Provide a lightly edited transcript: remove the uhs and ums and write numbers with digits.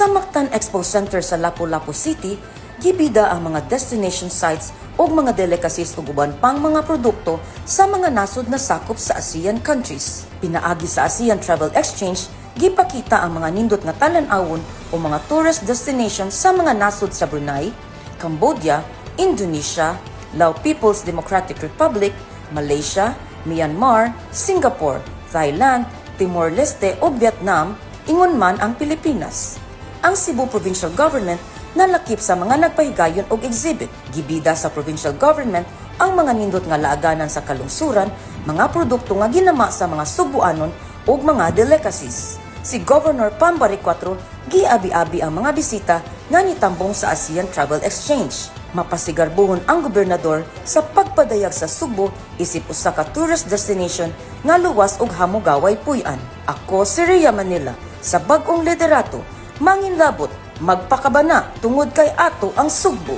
Sa Mactan Expo Center sa Lapu-Lapu City, gibida ang mga destination sites o mga delicacies ug uban pang mga produkto sa mga nasod na sakop sa ASEAN countries. Pinaagi sa ASEAN Travel Exchange, gipakita ang mga nindot nga talan-awon o mga tourist destinations sa mga nasod sa Brunei, Cambodia, Indonesia, Lao People's Democratic Republic, Malaysia, Myanmar, Singapore, Thailand, Timor-Leste o Vietnam, ingon man ang Pilipinas. Ang Cebu Provincial Government nalakip sa mga nagpahigayon og exhibit. Gibida sa provincial government ang mga nindot nga laaganan sa kalungsuran, mga produkto nga ginama sa mga Subuanon ug mga delicacies. Si Governor Pambari 4 giabi-abi ang mga bisita nga nitambong sa ASEAN Travel Exchange. Mapasigarbuhon ang gobernador sa pagpadayag sa Subo isip usa ka tourist destination nga luwas ug hamugaway puy-an. Ako si Rhea Manila sa bag-ong liderato, manginlabot, magpakabana tungod kay ato ang Sugbo.